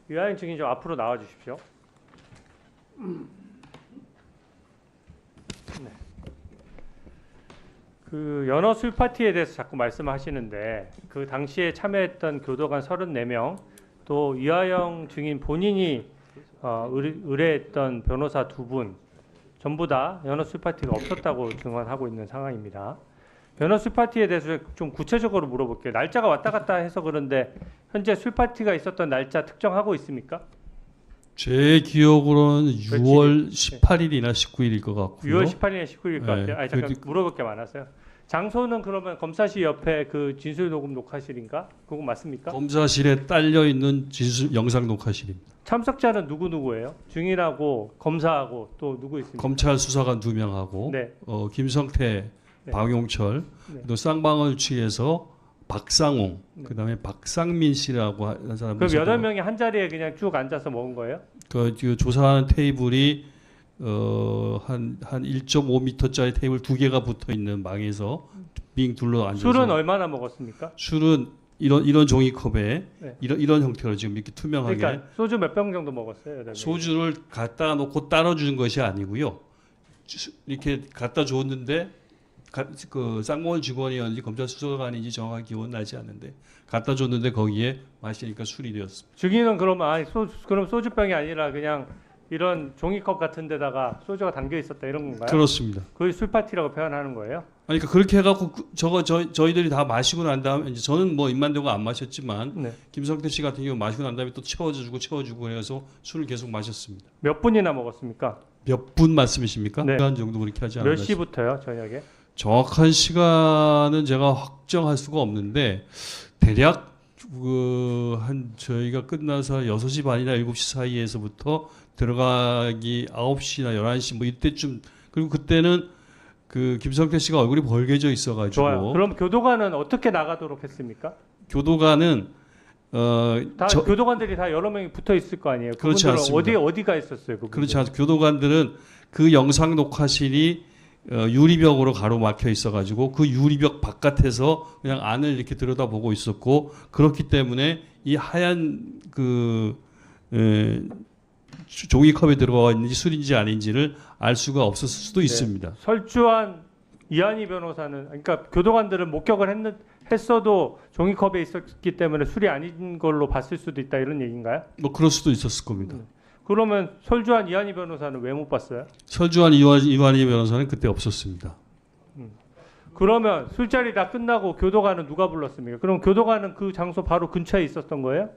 유아인 증인 좀 앞으로 나와 주십시오. 네. 그 연어 술 파티에 대해서 자꾸 말씀하시는데 그 당시에 참여했던 교도관 34명 또 이화영 증인 본인이 의뢰했던 변호사 2분 전부 다 연어 술 파티가 없었다고 증언하고 있는 상황입니다. 연어 술 파티에 대해서 좀 구체적으로 물어볼게요. 날짜가 왔다 갔다 해서 그런데 현재 술 파티가 있었던 날짜 특정하고 있습니까? 제 기억으로는 6월 18일이나 19일일 것 같고요. 6월 18일이나 19일일 것 같아요. 아니, 잠깐 그, 물어볼 게 많았어요. 장소는 그러면 검사실 옆에 그 진술 녹음 녹화실인가? 그거 맞습니까? 검사실에 딸려 있는 영상 녹화실입니다. 참석자는 누구예요? 증인하고 검사하고 또 누구 있습니까? 검찰 수사관 2명하고 네. 김성태, 네. 방용철, 네. 또 쌍방울 측에서 박상홍, 네. 그다음에 박상민 씨라고 하는 사람이 그럼 있어서 8명이 한 자리에 그냥 쭉 앉아서 먹은 거예요? 그 조사하는 테이블이 한 1.5m짜리 테이블 2개가 붙어 있는 방에서 빙 둘러 앉아서 술은 얼마나 먹었습니까? 술은 이런 종이컵에 네. 이런 형태로 지금 이렇게 투명하게 그러니까 소주 몇 병 정도 먹었어요? 8명이? 소주를 갖다 놓고 따라 주는 것이 아니고요. 이렇게 갖다 줬는데 그 쌍방울 직원이었는지 검찰 수사관인지 정확하게 기억은 나지 않는데 갖다 줬는데 거기에 마시니까 술이 되었습니다. 증인은 그러면 그럼 소주병이 아니라 그냥 이런 종이컵 같은 데다가 소주가 담겨 있었다 이런 건가요? 그렇습니다. 그걸 술 파티라고 표현하는 거예요? 아니 그러니까 그렇게 해갖고 저희들이 다 마시고 난 다음에 이제 저는 뭐 입만 대고 안 마셨지만 네. 김성태 씨 같은 경우 마시고 난 다음에 또 채워주고 해서 술을 계속 마셨습니다. 몇 분이나 먹었습니까? 몇 분 말씀이십니까? 네. 시간 정도 그렇게 하지 몇 않았나 시부터요, 저녁에? 정확한 시간은 제가 확정할 수가 없는데 대략 한 저희가 끝나서 6시 반이나 7시 사이에서부터 들어가기 9시나 11시 뭐 이때쯤 그리고 그때는 그 김성태 씨가 얼굴이 벌개져 있어가지고 좋아요. 그럼 교도관은 어떻게 나가도록 했습니까? 교도관은 교도관들이 다 여러 명이 붙어 있을 거 아니에요. 그렇지 그분들은 않습니다. 어디가 있었어요? 그분들? 그렇지 않습니다. 교도관들은 그 영상 녹화실이 유리벽으로 가로막혀 있어가지고 그 유리벽 바깥에서 그냥 안을 이렇게 들여다보고 있었고 그렇기 때문에 이 하얀 종이컵에 들어가 있는지 술인지 아닌지를 알 수가 없었을 수도 있습니다. 설주한 이한희 변호사는 그러니까 교도관들은 목격을 했어도 종이컵에 있었기 때문에 술이 아닌 걸로 봤을 수도 있다 이런 얘기인가요? 뭐 그럴 수도 있었을 겁니다. 그러면 설주한 이한희 변호사는 왜 못 봤어요? 설주한 이완희 변호사는 그때 없었습니다. 그러면 술자리 다 끝나고 교도관은 누가 불렀습니까? 그럼 교도관은 그 장소 바로 근처에 있었던 거예요?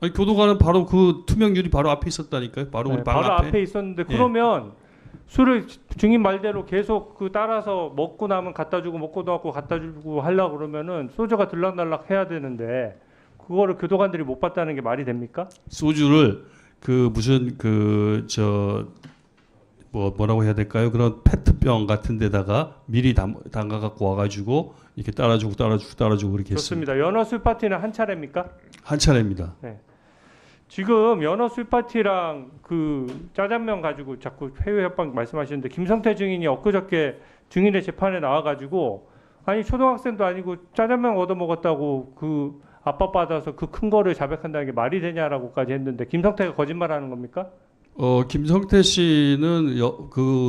아니, 교도관은 바로 그 투명 유리 바로 앞에 있었다니까요. 바로 우리 방 바로 앞에. 앞에 있었는데 예. 그러면 술을 증인 말대로 계속 그 따라서 먹고 나면 갖다 주고 먹고 나고 갖다 주고 하려고 그러면은 소주가 들락날락 해야 되는데 그거를 교도관들이 못 봤다는 게 말이 됩니까? 소주를 뭐라고 해야 될까요? 그런 페트병 같은 데다가 미리 담가 갖고 와가지고 이렇게 따라주고 그렇게 했습니다. 좋습니다. 연어 술 파티는 한 차례입니까? 한 차례입니다. 지금 연어 술 파티랑 그 짜장면 가지고 자꾸 해외 협박 말씀하시는데 김성태 증인이 엊그저께 증인의 재판에 나와가지고 아니 초등학생도 아니고 짜장면 얻어 먹었다고 그 압박 받아서 그 큰 거를 자백한다는 게 말이 되냐라고까지 했는데 김성태가 거짓말하는 겁니까? 김성태 씨는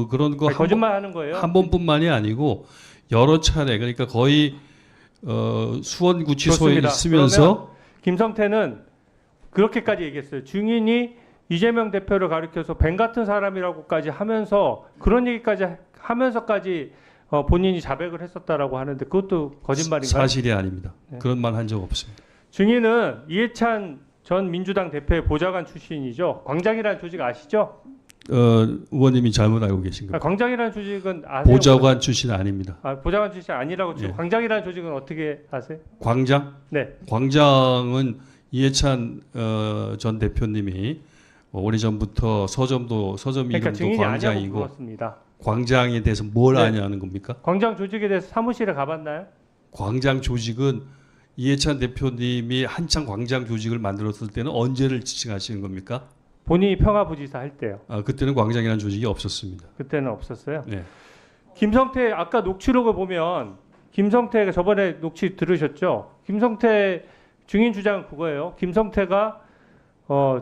그런 거 거짓말하는 거예요? 한 번뿐만이 아니고 여러 차례 그러니까 거의 수원구치소에 좋습니다. 있으면서 김성태는 그렇게까지 얘기했어요. 증인이 이재명 대표를 가리켜서 뱀 같은 사람이라고까지 하면서 그런 얘기까지 하면서까지 본인이 자백을 했었다라고 하는데 그것도 거짓말인가요? 사실이 아닙니다. 네. 그런 말 한 적 없습니다. 증인은 이해찬 전 민주당 대표의 보좌관 출신이죠. 광장이라는 조직 아시죠? 의원님이 잘못 알고 계신 겁니다. 광장이라는 조직은 아세요? 보좌관 출신 아닙니다. 보좌관 출신 아니라고 치고 예. 광장이라는 조직은 어떻게 아세요? 광장? 네. 광장은 이해찬 전 대표님이 오래전부터 서점 그러니까 이름도 증인이 아니라고 광장이고 물었습니다. 광장에 대해서 뭘 네. 아냐는 겁니까? 광장 조직에 대해서 사무실에 가봤나요? 광장 조직은 이해찬 대표님이 한창 광장 조직을 만들었을 때는 언제를 지칭하시는 겁니까? 본인이 평화부지사 할 때요. 그때는 광장이라는 조직이 없었습니다. 그때는 없었어요. 네. 김성태 아까 녹취록을 보면 김성태가 저번에 녹취 들으셨죠? 김성태 증인 주장은 그거예요. 김성태가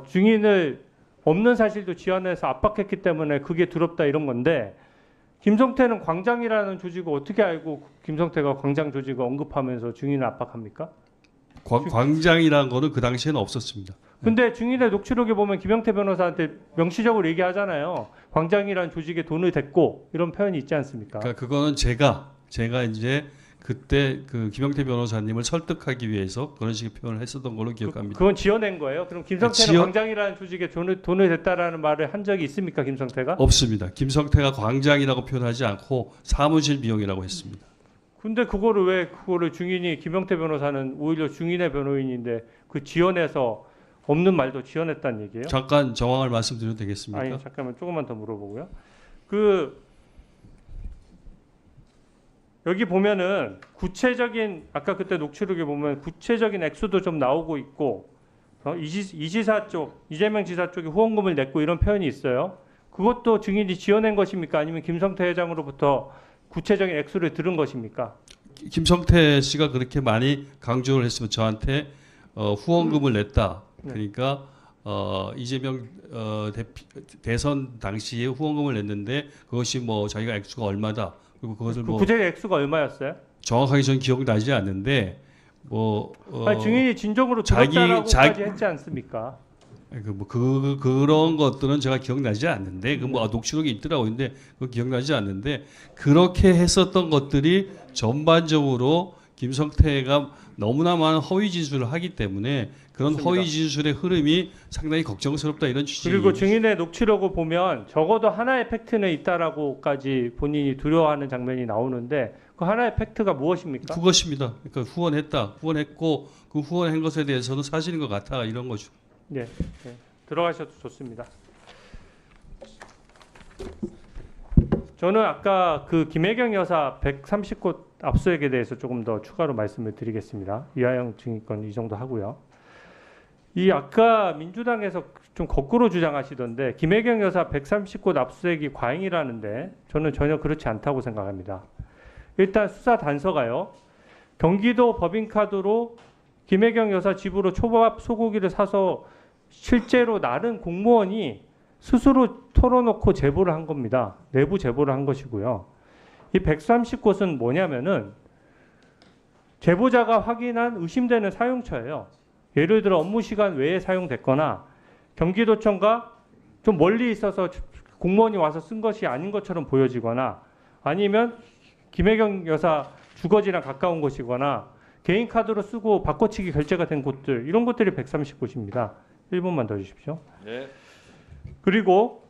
증인을 없는 사실도 지어내서 압박했기 때문에 그게 두렵다 이런 건데 김성태는 광장이라는 조직을 어떻게 알고 김성태가 광장 조직을 언급하면서 증인을 압박합니까? 광장이라는 거는 그 당시에는 없었습니다. 근데 증인의 녹취록에 보면 김영태 변호사한테 명시적으로 얘기하잖아요. 광장이라는 조직에 돈을 댔고 이런 표현이 있지 않습니까? 그러니까 그거는 제가 이제 그때 그 김영태 변호사님을 설득하기 위해서 그런 식의 표현을 했었던 걸로 기억합니다. 그건 지어낸 거예요? 그럼 김성태는 광장이라는 조직에 돈을 댔다라는 말을 한 적이 있습니까? 김성태가? 없습니다. 김성태가 광장이라고 표현하지 않고 사무실 비용이라고 했습니다. 근데 그거를 증인이 김영태 변호사는 오히려 증인의 변호인인데 그 지어내서 없는 말도 지어냈다는 얘기예요? 잠깐 정황을 말씀드려도 되겠습니까? 아니 잠깐만 조금만 더 물어보고요. 여기 보면은 구체적인 아까 그때 녹취록에 보면 구체적인 액수도 좀 나오고 있고 이지사 쪽 이재명 지사 쪽에 후원금을 냈고 이런 표현이 있어요. 그것도 증인이 지어낸 것입니까? 아니면 김성태 회장으로부터 구체적인 액수를 들은 것입니까? 김성태 씨가 그렇게 많이 강조를 했으면 저한테 후원금을 냈다. 그러니까 이재명 대선 당시에 후원금을 냈는데 그것이 뭐 자기가 액수가 얼마다. 그리고 그것을 뭐 구체적 액수가 얼마였어요? 정확하게 저는 기억나지 않는데 아니, 증인이 진정으로 들었다라고까지 했지 않습니까? 그런 것들은 제가 기억나지 않는데 녹취록이 있더라고요. 근데 그거 기억나지 않는데 그렇게 했었던 것들이 전반적으로 김성태가 너무나 많은 허위 진술을 하기 때문에 그런 맞습니다. 허위 진술의 흐름이 상당히 걱정스럽다 이런 취지. 그리고 증인의 녹취록을 보면 적어도 하나의 팩트는 있다라고까지 본인이 두려워하는 장면이 나오는데 그 하나의 팩트가 무엇입니까? 그것입니다. 그러니까 후원했고 그 후원한 것에 대해서는 사실인 것 같아 이런 거죠. 네, 들어가셔도 좋습니다. 저는 아까 그 김혜경 여사 130곳 압수액에 대해서 조금 더 추가로 말씀을 드리겠습니다. 이하영 증인권 이 정도 하고요. 이 아까 민주당에서 좀 거꾸로 주장하시던데 김혜경 여사 130곳 압수액이 과잉이라는데 저는 전혀 그렇지 않다고 생각합니다. 일단 수사 단서가요. 경기도 법인카드로 김혜경 여사 집으로 초밥 소고기를 사서 실제로 나른 공무원이 스스로 털어놓고 제보를 한 겁니다. 내부 제보를 한 것이고요. 이 130곳은 뭐냐면은 제보자가 확인한 의심되는 사용처예요. 예를 들어 업무 시간 외에 사용됐거나 경기도청과 좀 멀리 있어서 공무원이 와서 쓴 것이 아닌 것처럼 보여지거나 아니면 김혜경 여사 주거지랑 가까운 곳이거나 개인 카드로 쓰고 바꿔치기 결제가 된 곳들 이런 것들이 130곳입니다. 1분만 더 주십시오. 네. 그리고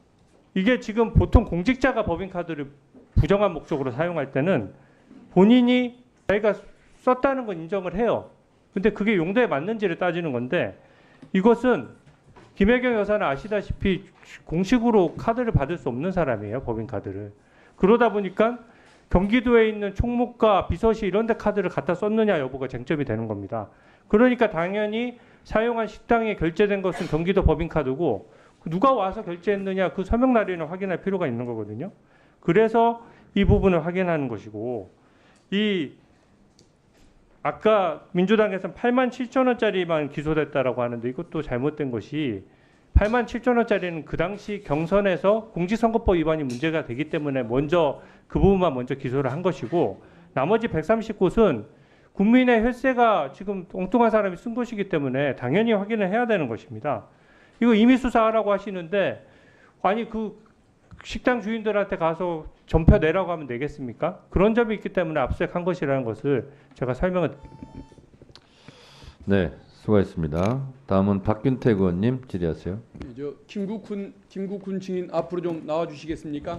이게 지금 보통 공직자가 법인카드를 부정한 목적으로 사용할 때는 본인이 자기가 썼다는 건 인정을 해요. 근데 그게 용도에 맞는지를 따지는 건데 이것은 김혜경 여사는 아시다시피 공식으로 카드를 받을 수 없는 사람이에요. 법인카드를. 그러다 보니까 경기도에 있는 총무과 비서실 이런 데 카드를 갖다 썼느냐 여부가 쟁점이 되는 겁니다. 그러니까 당연히 사용한 식당에 결제된 것은 경기도 법인카드고 누가 와서 결제했느냐 그 서명 날인을 확인할 필요가 있는 거거든요. 그래서 이 부분을 확인하는 것이고 이 아까 민주당에서는 8만 7천 원짜리만 기소됐다라고 하는데 이것도 잘못된 것이 8만 7천 원짜리는 그 당시 경선에서 공직선거법 위반이 문제가 되기 때문에 먼저 그 부분만 먼저 기소를 한 것이고 나머지 130곳은 국민의 혈세가 지금 엉뚱한 사람이 쓴 것이기 때문에 당연히 확인을 해야 되는 것입니다. 이거 임의 수사하라고 하시는데 아니 그 식당 주인들한테 가서 전표 내라고 하면 되겠습니까? 그런 점이 있기 때문에 압수수색한 것이라는 것을 제가 설명을. 네, 수고하셨습니다. 다음은 박균택 의원님 질의하세요. 저 김국훈 증인 앞으로 좀 나와 주시겠습니까?